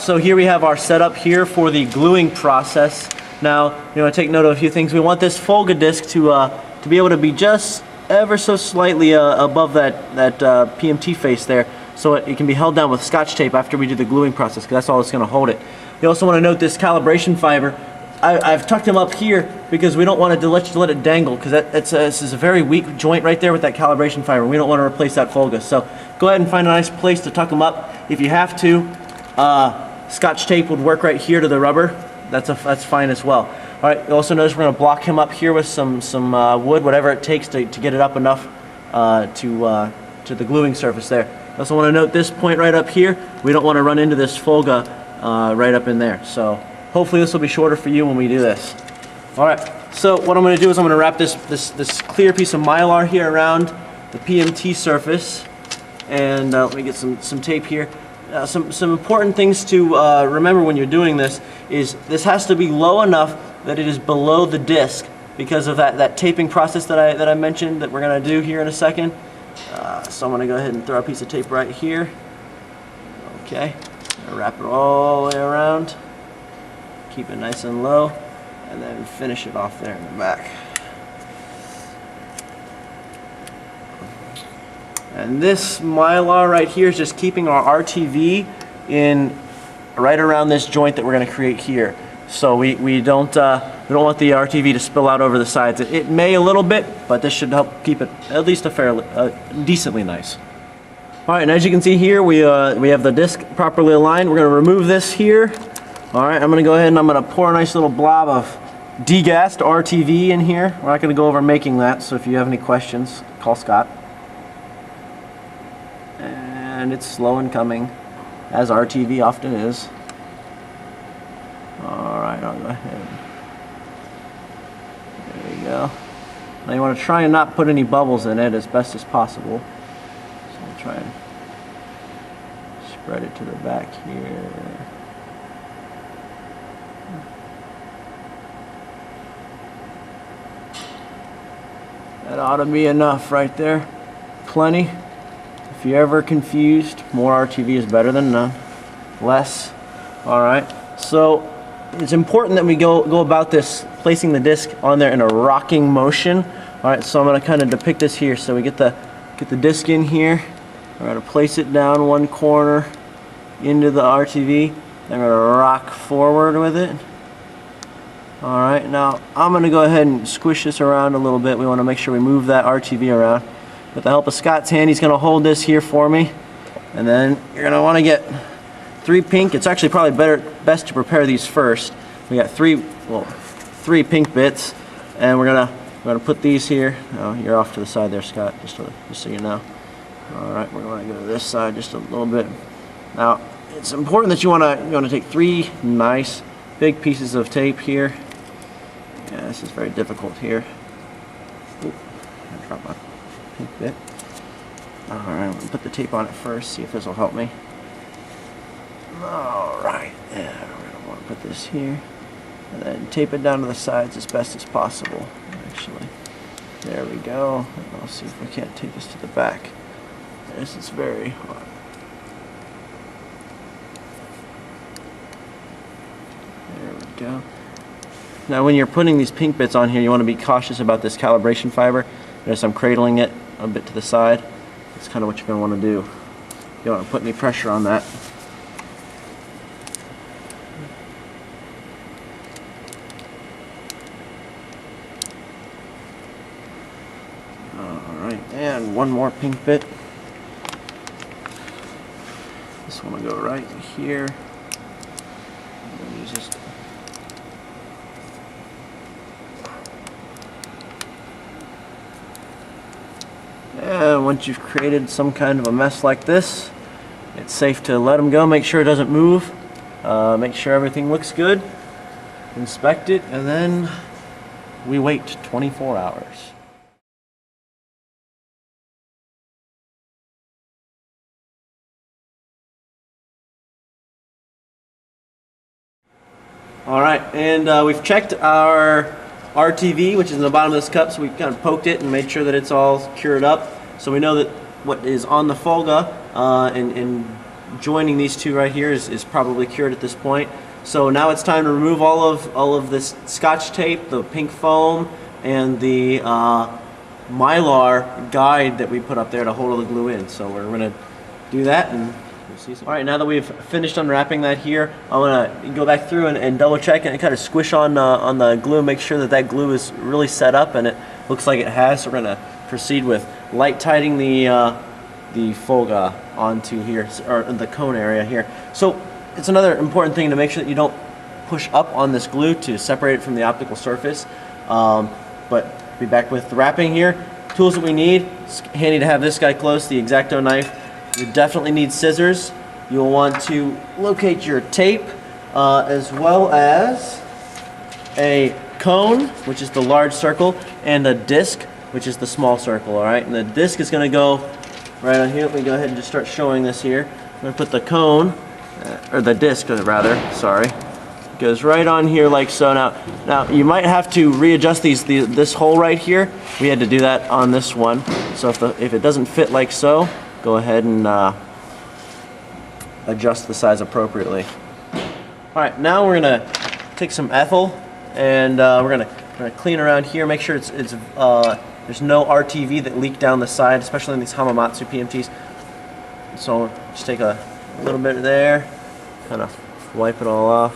so here we have our setup here for the gluing process. Now, you want to take note of a few things. We want this Folga disc to be able to be just ever so slightly above that PMT face there, so it can be held down with Scotch tape after we do the gluing process, because that's all that's going to hold it. You also want to note this calibration fiber. I've tucked him up here because we don't want to let it dangle, because this is a very weak joint right there with that calibration fiber. We don't want to replace that Folga. So go ahead and find a nice place to tuck them up. If you have to, Scotch tape would work right here to the rubber. That's fine as well. All right. You also notice we're going to block him up here with some wood, whatever it takes to get it up enough to the gluing surface there. I also want to note this point right up here. We don't want to run into this Folga right up in there. So hopefully this will be shorter for you when we do this. All right. So what I'm going to do is I'm going to wrap this clear piece of Mylar here around the PMT surface, and let me get some tape here. Some important things to remember when you're doing this is this has to be low enough that it is below the disc, because of that taping process that I mentioned that we're going to do here in a second. So I'm going to go ahead and throw a piece of tape right here. Okay, wrap it all the way around, keep it nice and low, and then finish it off there in the back. And this Mylar right here is just keeping our RTV in right around this joint that we're going to create here. So we don't want the RTV to spill out over the sides. It may a little bit, but this should help keep it at least decently nice. All right, and as you can see here, we have the disc properly aligned. We're going to remove this here. All right, I'm going to go ahead and I'm going to pour a nice little blob of degassed RTV in here. We're not going to go over making that, so if you have any questions, call Scott. And it's slow in coming, as RTV often is. Alright, I'll go ahead. There you go. Now you want to try and not put any bubbles in it as best as possible. So I'll try and spread it to the back here. That ought to be enough right there. Plenty. If you're ever confused, more RTV is better than none. Less. Alright, so it's important that we go about this, placing the disc on there in a rocking motion. Alright, so I'm going to kind of depict this here. So we get the disc in here. We're going to place it down one corner into the RTV. Then we're going to rock forward with it. Alright, now I'm going to go ahead and squish this around a little bit. We want to make sure we move that RTV around. With the help of Scott's hand, he's going to hold this here for me. And then you're going to want to get 3 pink. It's actually probably best to prepare these first. We got 3 pink bits, and we're gonna put these here. Oh, you're off to the side there, Scott, just so you know. All right, we're going to go to this side just a little bit. Now, it's important that you want to take 3 nice big pieces of tape here. Yeah, this is very difficult here. Ooh, I dropped my pink bit. All right, I'm gonna put the tape on it first. See if this will help me. Alright, yeah, we're going to want to put this here and then tape it down to the sides as best as possible, actually. There we go. And I'll see if we can't tape this to the back. This is very hard. There we go. Now when you're putting these pink bits on here, you want to be cautious about this calibration fiber. Notice I'm cradling it a bit to the side. That's kind of what you're going to want to do. You don't want to put any pressure on that. And one more pink bit. This one will go right here. And once you've created some kind of a mess like this, it's safe to let them go. Make sure it doesn't move. Make sure everything looks good. Inspect it, and then we wait 24 hours. Alright, and we've checked our RTV, which is in the bottom of this cup, so we kind of poked it and made sure that it's all cured up. So we know that what is on the Folga, and joining these two right here is probably cured at this point. So now it's time to remove all of this Scotch tape, the pink foam, and the Mylar guide that we put up there to hold all the glue in. So we're going to do that, and we'll see some. All right, now that we've finished unwrapping that here, I'm going to go back through and double check and kind of squish on the glue, make sure that glue is really set up, and it looks like it has. So we're going to proceed with light tightening the folga onto here, or the cone area here. So it's another important thing to make sure that you don't push up on this glue to separate it from the optical surface. But be back with the wrapping here. Tools that we need. It's handy to have this guy close, the X-Acto knife. You definitely need scissors. You'll want to locate your tape, as well as a cone, which is the large circle, and a disc, which is the small circle. All right, and the disc is going to go right on here. Let me go ahead and just start showing this here. I'm going to put the cone, or the disc rather, sorry, goes right on here like so. Now you might have to readjust this hole right here. We had to do that on this one. So if it doesn't fit like so, go ahead and adjust the size appropriately. All right, now we're gonna take some ethyl, and we're gonna clean around here, make sure there's no RTV that leaked down the side, especially in these Hamamatsu PMTs. So just take a little bit there, kind of wipe it all off,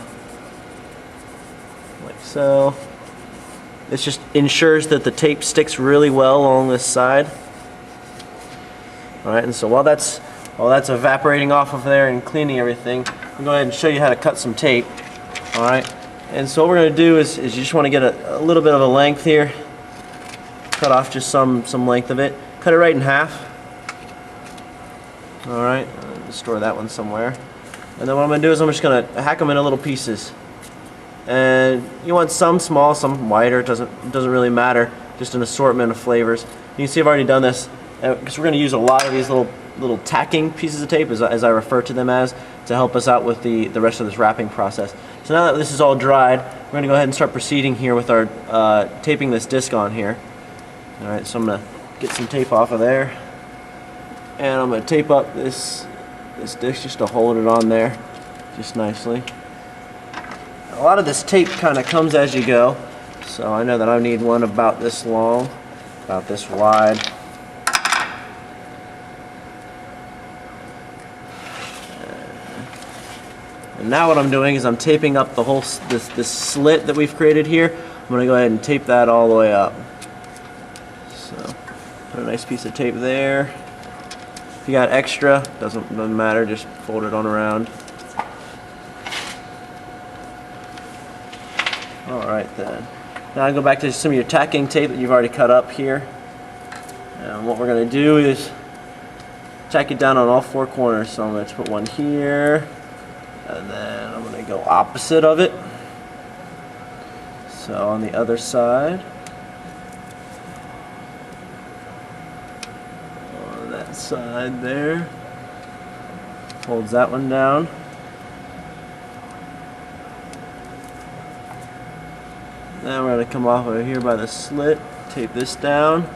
like so. This just ensures that the tape sticks really well along this side. All right, and so while that's evaporating off of there and cleaning everything, I'm going to go ahead and show you how to cut some tape. All right, and so what we're going to do is you just want to get a little bit of a length here. Cut off just some length of it. Cut it right in half. All right, store that one somewhere. And then what I'm going to do is I'm just going to hack them into little pieces. And you want some small, some wider. It doesn't really matter. Just an assortment of flavors. You can see I've already done this because we're going to use a lot of these little tacking pieces of tape, as I refer to them as, to help us out with the rest of this wrapping process. So now that this is all dried, we're going to go ahead and start proceeding here with our taping this disc on here. All right, so I'm going to get some tape off of there, and I'm going to tape up this disc just to hold it on there just nicely. A lot of this tape kind of comes as you go, so I know that I need one about this long, about this wide. And now what I'm doing is I'm taping up the whole this slit that we've created here. I'm going to go ahead and tape that all the way up. So put a nice piece of tape there. If you got extra, doesn't matter, just fold it on around. Alright then. Now I go back to some of your tacking tape that you've already cut up here. And what we're going to do is tack it down on all four corners. So I'm going to put one here, and then I'm going to go opposite of it. So on the other side. On that side there. Holds that one down. Now we're going to come off over here by the slit, tape this down,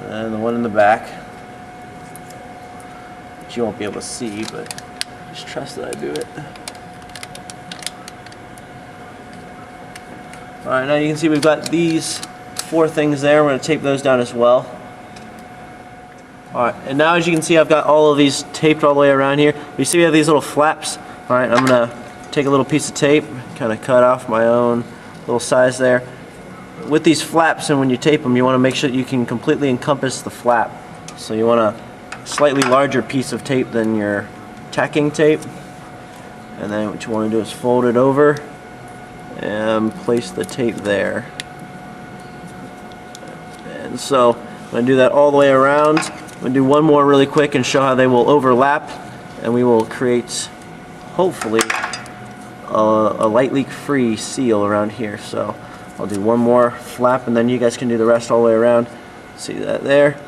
and the one in the back, which you won't be able to see, but just trust that I do it. Alright, now you can see we've got these four things there. We're going to tape those down as well. Alright, and now as you can see, I've got all of these taped all the way around here. You see we have these little flaps. Alright, I'm going to take a little piece of tape, kind of cut off my own little size there. With these flaps, and when you tape them, you want to make sure that you can completely encompass the flap. So you want a slightly larger piece of tape than your tacking tape. And then what you want to do is fold it over and place the tape there. And so I'm going to do that all the way around. I'm going to do one more really quick and show how they will overlap, and we will create, hopefully, a light leak free seal around here. So I'll do one more flap, and then you guys can do the rest all the way around. See that there?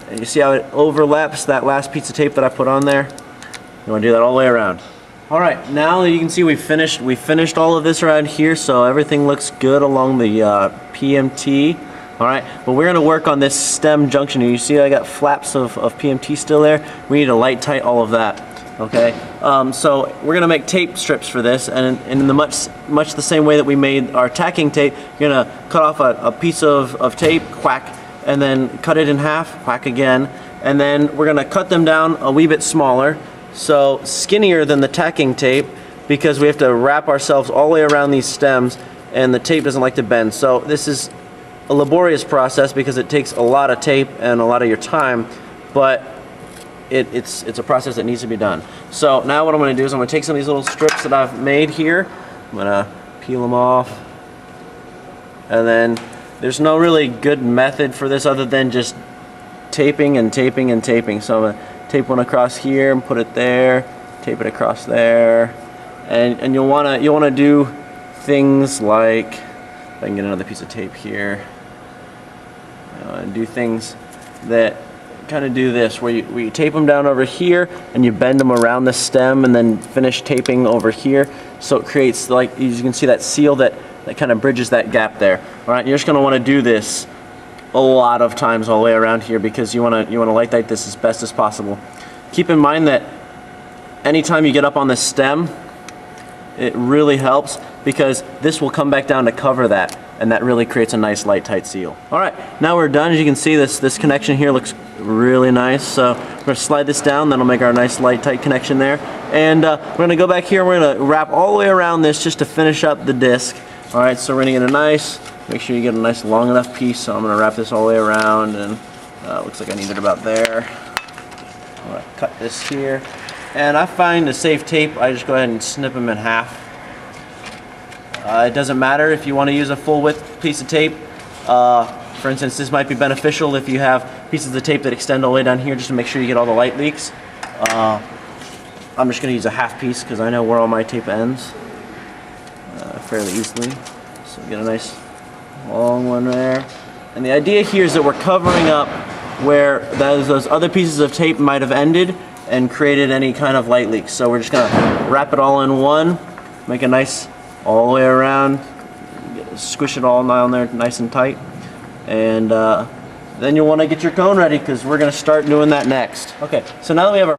And you see how it overlaps that last piece of tape that I put on there? You want to do that all the way around. Alright, now you can see we finished all of this around here, so everything looks good along the PMT. All right, but we're gonna work on this stem junction here. You see I got flaps of PMT still there. We need to light tight all of that, okay? So we're gonna make tape strips for this, and in the much the same way that we made our tacking tape, you're gonna cut off a piece of tape, whack, and then cut it in half, whack again, and then we're gonna cut them down a wee bit smaller, so skinnier than the tacking tape, because we have to wrap ourselves all the way around these stems, and the tape doesn't like to bend. So this is a laborious process because it takes a lot of tape and a lot of your time, but it's a process that needs to be done. So now what I'm going to do is I'm going to take some of these little strips that I've made here, I'm going to peel them off, and then there's no really good method for this other than just taping and taping and taping. So I'm going to tape one across here and put it there, tape it across there, and you'll want to do things like, if I can get another piece of tape here, and do things that kind of do this, where you tape them down over here and you bend them around the stem and then finish taping over here, so it creates, like, as you can see, that seal that kind of bridges that gap there. All right, you're just going to want to do this a lot of times all the way around here because you want to light tight this as best as possible. Keep in mind that anytime you get up on the stem, it really helps because this will come back down to cover that, and that really creates a nice light tight seal. Alright, now we're done. As you can see, this connection here looks really nice, so we're going to slide this down, that'll make our nice light tight connection there, and we're going to go back here, we're going to wrap all the way around this just to finish up the disc. Alright, so we're going to get a nice, make sure you get a nice long enough piece, so I'm going to wrap this all the way around, and looks like I need it about there. I'm going to cut this here, and I find to save tape, I just go ahead and snip them in half. It doesn't matter if you want to use a full width piece of tape. For instance, this might be beneficial if you have pieces of tape that extend all the way down here just to make sure you get all the light leaks. I'm just going to use a half piece because I know where all my tape ends fairly easily. So get a nice long one there. And the idea here is that we're covering up where those other pieces of tape might have ended and created any kind of light leaks. So we're just going to wrap it all in one, make a nice all the way around, squish it all down there nice and tight, and then you'll want to get your cone ready because we're going to start doing that next. Okay, so now that we have our